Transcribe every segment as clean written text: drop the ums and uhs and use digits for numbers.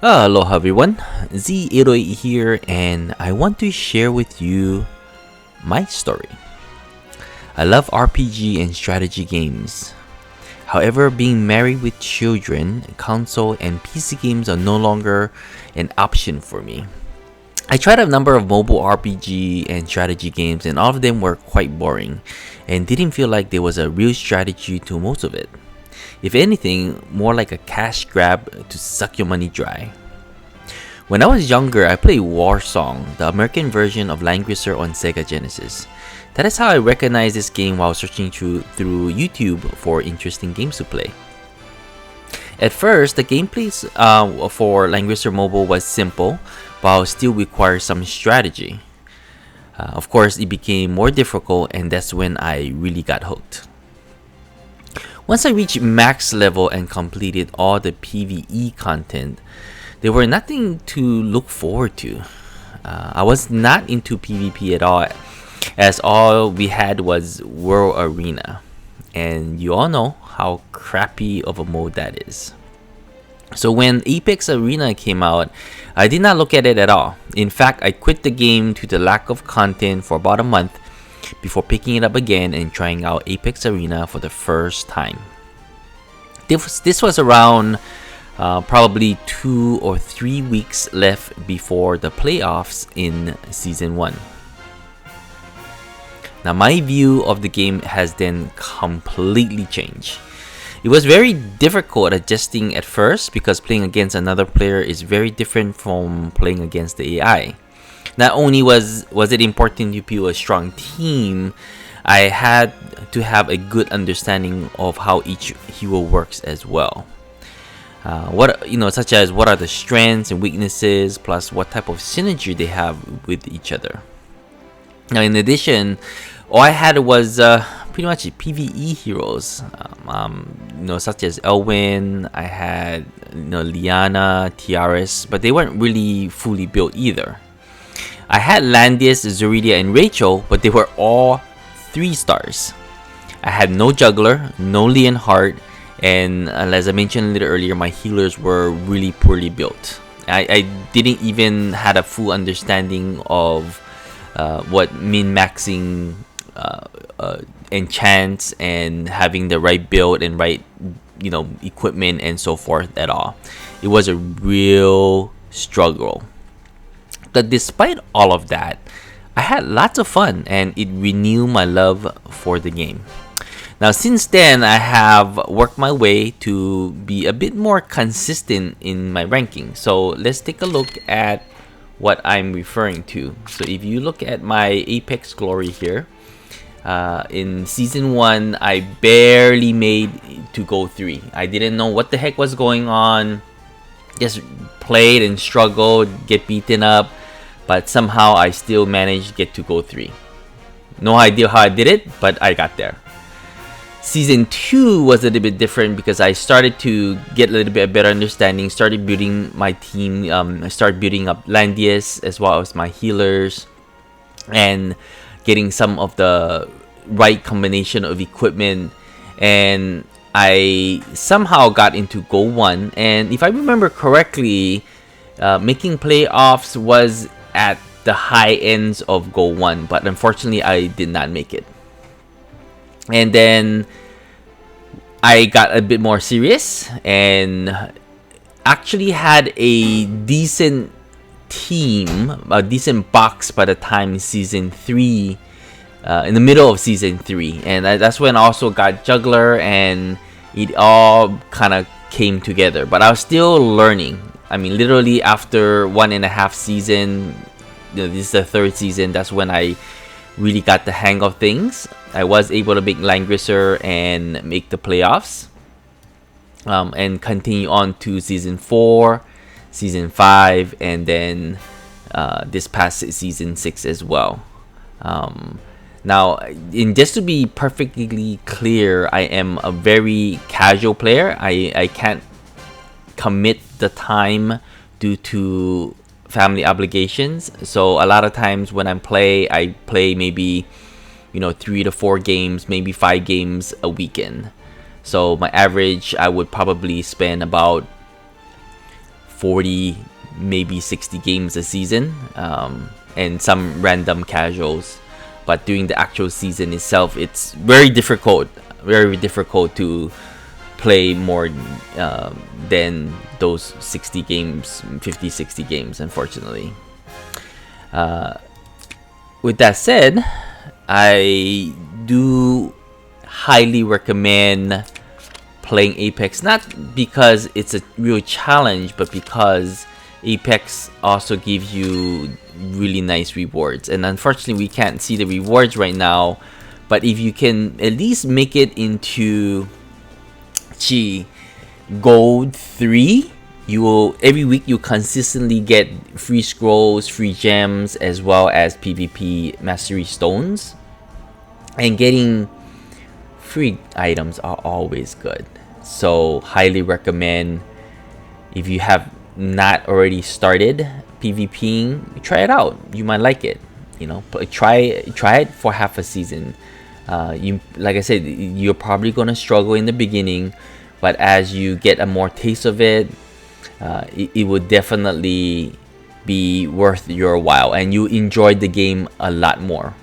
Aloha everyone, Z808 here, and I want to share with you my story. I love RPG and strategy games. However, being married with children, console and PC games are no longer an option for me. I tried a number of mobile RPG and strategy games, and all of them were quite boring and didn't feel like there was a real strategy to most of it. If anything, more like a cash grab to suck your money dry. When I was younger, I played Warsong, the American version of Langrisser on Sega Genesis. That is how I recognized this game while searching through YouTube for interesting games to play. At first, the gameplay for Langrisser Mobile was simple, while still required some strategy. Of course, it became more difficult, and that's when I really got hooked. Once I reached max level and completed all the PvE content, there were nothing to look forward to. I was not into PvP at all, as all we had was World Arena, and you all know how crappy of a mode that is. So when Apex Arena came out, I did not look at it at all. In fact, I quit the game due to the lack of content for about a month before picking it up again and trying out Apex Arena for the first time. This was around probably 2 or 3 weeks left before the playoffs in Season 1. Now my view of the game has then completely changed. It was very difficult adjusting at first because playing against another player is very different from playing against the AI. Not only was it important to build a strong team, I had to have a good understanding of how each hero works as well. Such as what are the strengths and weaknesses, plus what type of synergy they have with each other. Now, in addition, all I had was pretty much PvE heroes, such as Elwyn. I had Liana, Tiaris, but they weren't really fully built either. I had Landius, Zuridia, and Rachel, but they were all 3 stars. I had no juggler, no Leonhardt, and as I mentioned a little earlier, my healers were really poorly built. I didn't even had a full understanding of what min-maxing enchants and having the right build and right equipment and so forth at all. It was a real struggle. But despite all of that, I had lots of fun and it renewed my love for the game. Now since then, I have worked my way to be a bit more consistent in my ranking. So let's take a look at what I'm referring to. So if you look at my Apex Glory here, in Season 1, I barely made to go 3. I didn't know what the heck was going on. Just played and struggled, get beaten up. But somehow I still managed to get to go 3. No idea how I did it, but I got there. Season 2 was a little bit different because I started to get a little bit better understanding, started building my team, I started building up Landius as well as my healers, and getting some of the right combination of equipment, and I somehow got into Gold 1, and if I remember correctly, making playoffs was at the high ends of Gold 1, but unfortunately I did not make it. And then I got a bit more serious and actually had a decent team, a decent box by the time Season 3, in the middle of Season 3. And that's when I also got Juggler, and it all kind of came together. But I was still learning. I mean, literally after 1.5 season, this is the 3rd season, that's when I really got the hang of things. I was able to make Langrisser and make the playoffs, and continue on to Season 4, Season 5, and then this past Season 6 as well. Now, just to be perfectly clear, I am a very casual player. I can't commit the time due to family obligations. So a lot of times when I play maybe 3 to 4 games, maybe 5 games a weekend. So my average, I would probably spend about 40, maybe 60 games a season, and some random casuals. But during the actual season itself, it's very difficult to play more than those 60 games, 50, 60 games, unfortunately. With that said, I do highly recommend playing Apex, not because it's a real challenge, but because Apex also gives you really nice rewards. And unfortunately, we can't see the rewards right now, but if you can at least make it into Gold 3, you will every week you consistently get free scrolls, free gems, as well as PvP mastery stones. And getting free items are always good. So highly recommend, if you have not already started PvPing, try it out. You might like it. Try it for half a season. Like I said, you're probably gonna struggle in the beginning, but as you get a more taste of it, it would definitely be worth your while, and you enjoy the game a lot more.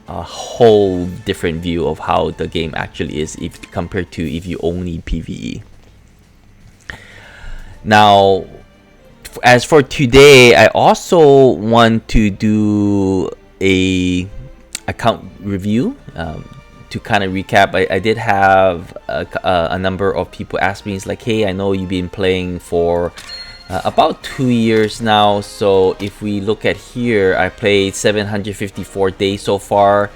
A whole different view of how the game actually is compared to if you only PvE. Now, as for today, I also want to do a account review. To kind of recap, I did have a number of people ask me, it's like, hey, I know you've been playing for about 2 years now. So if we look at here, I played 754 days so far.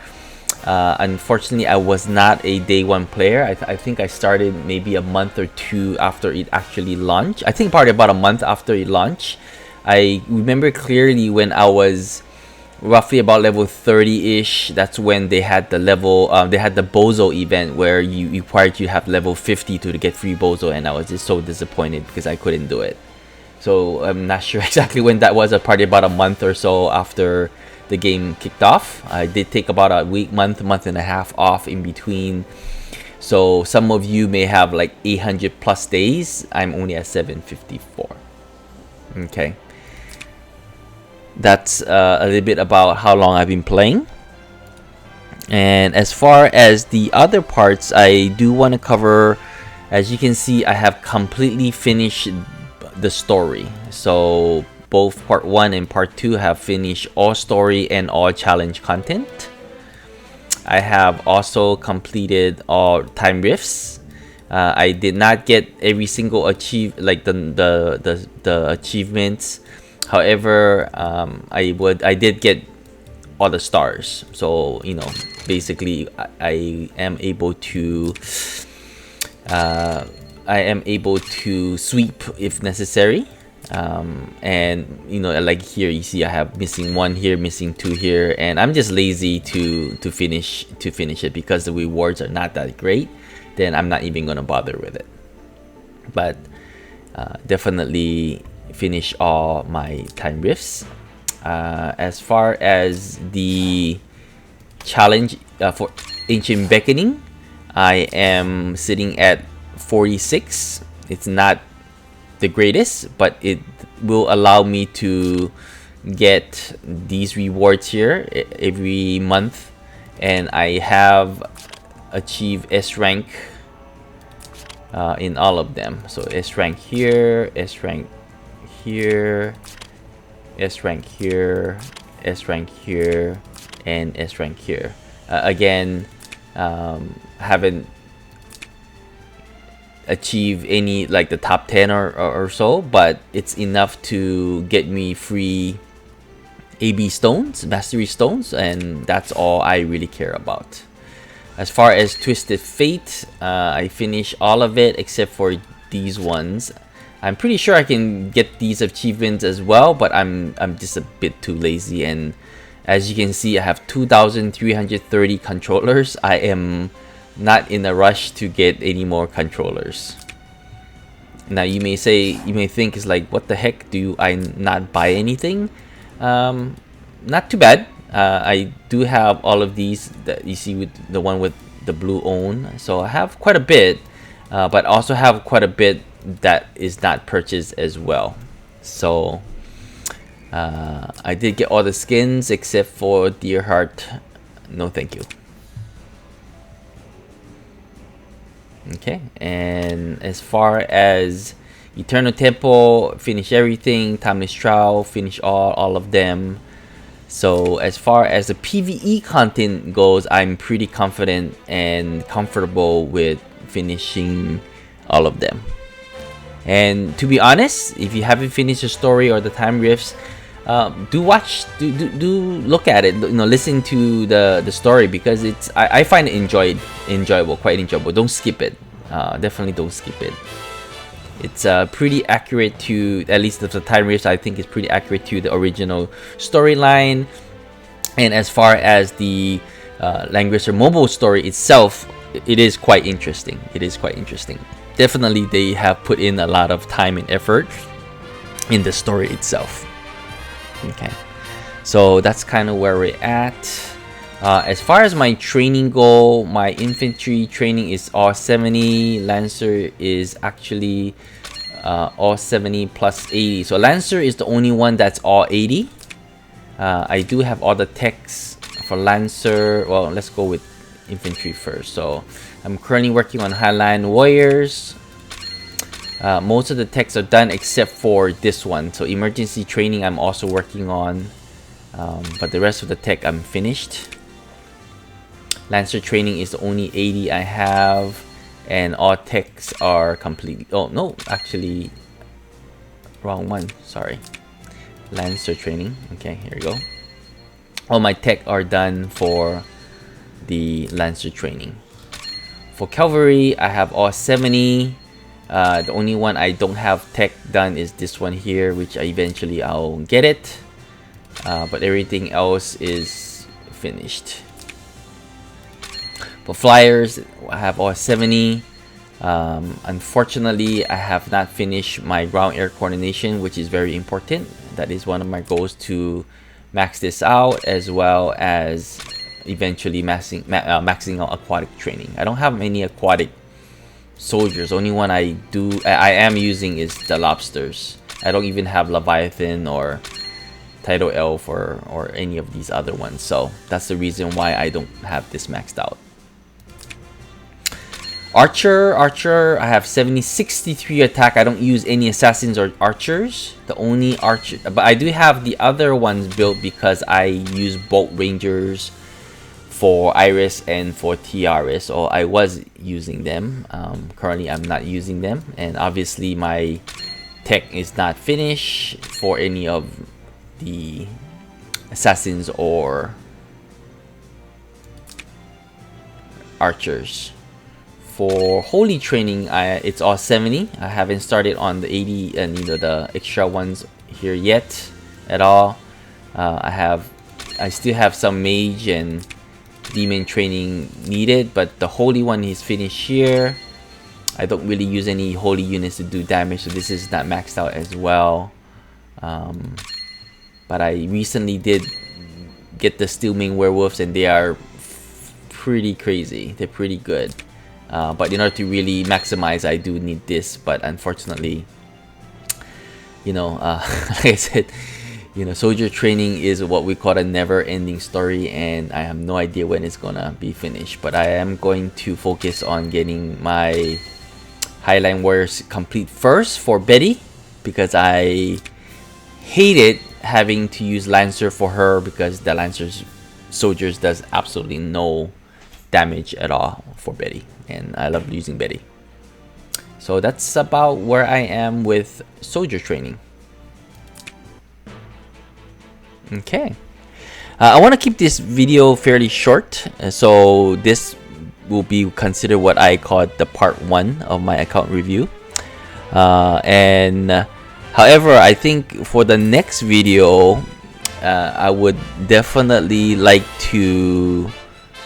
Unfortunately, I was not a day one player. I think I started maybe a month or two after it actually launched. I think probably about a month after it launched. I remember clearly when I was roughly about level 30-ish, that's when they had the Bozo event where you required to have level 50 to get free Bozo, and I was just so disappointed because I couldn't do it. So I'm not sure exactly when that was, probably about a month or so after the game kicked off. I did take about a month and a half off in between. So some of you may have like 800 plus days. I'm only at 754. Okay. That's a little bit about how long I've been playing. And as far as the other parts, I do want to cover, as you can see, I have completely finished the story. So both part 1 and part 2 have finished all story and all challenge content. I have also completed all time rifts. I did not get every single the achievements. However, I did get all the stars. So basically, I am able to sweep if necessary. And like here you see I have missing 1 here, missing 2 here, and I'm just lazy to finish it because the rewards are not that great. Then I'm not even gonna bother with it. But definitely finish all my time rifts. As far as the challenge for Ancient Beckoning, I am sitting at 46. It's not the greatest, but it will allow me to get these rewards here every month, and I have achieved S rank in all of them. So S rank here, S rank here, S rank here, S rank here, and S rank here. Again, haven't achieve any like the top 10 or so, but it's enough to get me free AB stones, mastery stones, and that's all I really care about. As far as Twisted Fate, I finished all of it except for these ones. I'm pretty sure I can get these achievements as well, but I'm just a bit too lazy. And as you can see, I have 2,330 controllers. I am not in a rush to get any more controllers. Now you may think, it's like, what the heck, do I not buy anything? Not too bad. I do have all of these that you see with the one with the blue own, so I have quite a bit, but also have quite a bit that is not purchased as well. So I did get all the skins except for Deerheart. No thank you. Okay, and as far as Eternal Temple, finish everything. Timeless Trial, finish all of them. So as far as the PvE content goes, I'm pretty confident and comfortable with finishing all of them. And to be honest, if you haven't finished the story or the time rifts, do look at it. You know, listen to the story, because I find it enjoyable, quite enjoyable. Don't skip it. Definitely don't skip it. It's pretty accurate to, at least the time rifts, I think it's pretty accurate to the original storyline. And as far as the Langrisser mobile story itself, it is quite interesting. Definitely they have put in a lot of time and effort in the story itself. Okay, so that's kind of where we're at. As far as my training goal, my infantry training is all 70. Lancer is actually all 70 plus 80. So Lancer is the only one that's all 80. I do have all the techs for Lancer. Well, let's go with infantry first. So I'm currently working on Highline Warriors. Most of the techs are done except for this one. So emergency training I'm also working on. But the rest of the tech I'm finished. Lancer training is the only 80 I have, and all techs are completely, oh no, actually wrong one, sorry. Lancer training, okay, here we go. All my tech are done for the Lancer training. For cavalry, I have all 70. The only one I don't have tech done is this one here, which eventually I'll get it. But everything else is finished. For flyers, I have all 70. Unfortunately, I have not finished my ground-air coordination, which is very important. That is one of my goals, to max this out, as well as eventually maxing out aquatic training. I don't have many aquatic soldiers. Only one I am using is the lobsters. I don't even have Leviathan or Tidal Elf or any of these other ones. So that's the reason why I don't have this maxed out. Archer, I have 63 attack. I don't use any assassins or archers. The only archer, but I do have the other ones built because I use bolt rangers for Iris and for TRS. So I was using them. Currently, I'm not using them, and obviously my tech is not finished for any of the assassins or archers. For holy training, it's all 70. I haven't started on the 80 and the extra ones here yet at all. I still have some mage and demon training needed, but the holy one is finished here. I don't really use any holy units to do damage, so this is not maxed out as well. But I recently did get the Steelmane werewolves, and they are pretty crazy. They're pretty good. But in order to really maximize, I do need this. But unfortunately, like I said, soldier training is what we call a never-ending story, and I have no idea when it's gonna be finished. But I am going to focus on getting my Highline Warriors complete first for Betty, because I hated having to use Lancer for her, because the Lancer's soldiers does absolutely no damage at all for Betty, and I love using Betty. So that's about where I am with soldier training. Okay, I want to keep this video fairly short, so this will be considered what I call the part 1 of my account review. However, I think for the next video, I would definitely like to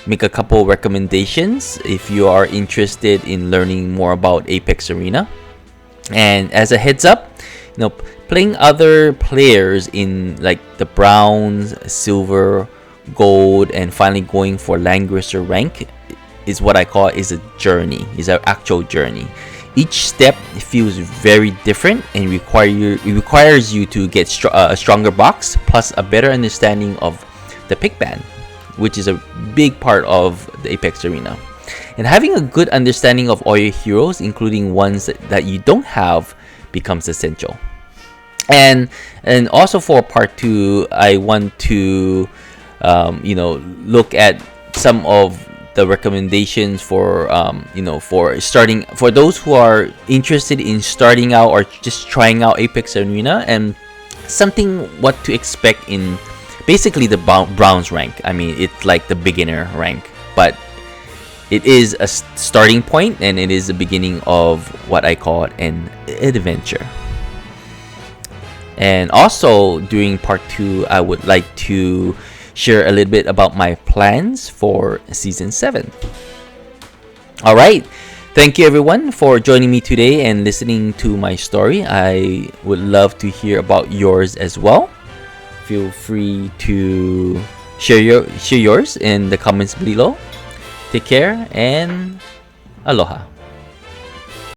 make a couple recommendations if you are interested in learning more about Apex Arena. And as a heads up, playing other players in like the bronze, silver, gold, and finally going for Langrisser rank is what I call is a journey, is an actual journey. Each step feels very different and requires you to get a stronger box plus a better understanding of the pick ban, which is a big part of the Apex arena. And having a good understanding of all your heroes, including ones that you don't have, becomes essential. And also for part 2, I want to look at some of the recommendations for for those who are interested in starting out or just trying out Apex Arena, and something what to expect in basically the bronze rank. I mean, it's like the beginner rank, but it is a starting point and it is the beginning of what I call an adventure. And also during part 2, I would like to share a little bit about my plans for season 7. All right, thank you everyone for joining me today and listening to my story. I would love to hear about yours as well. Feel free to share yours in the comments below. Take care and aloha.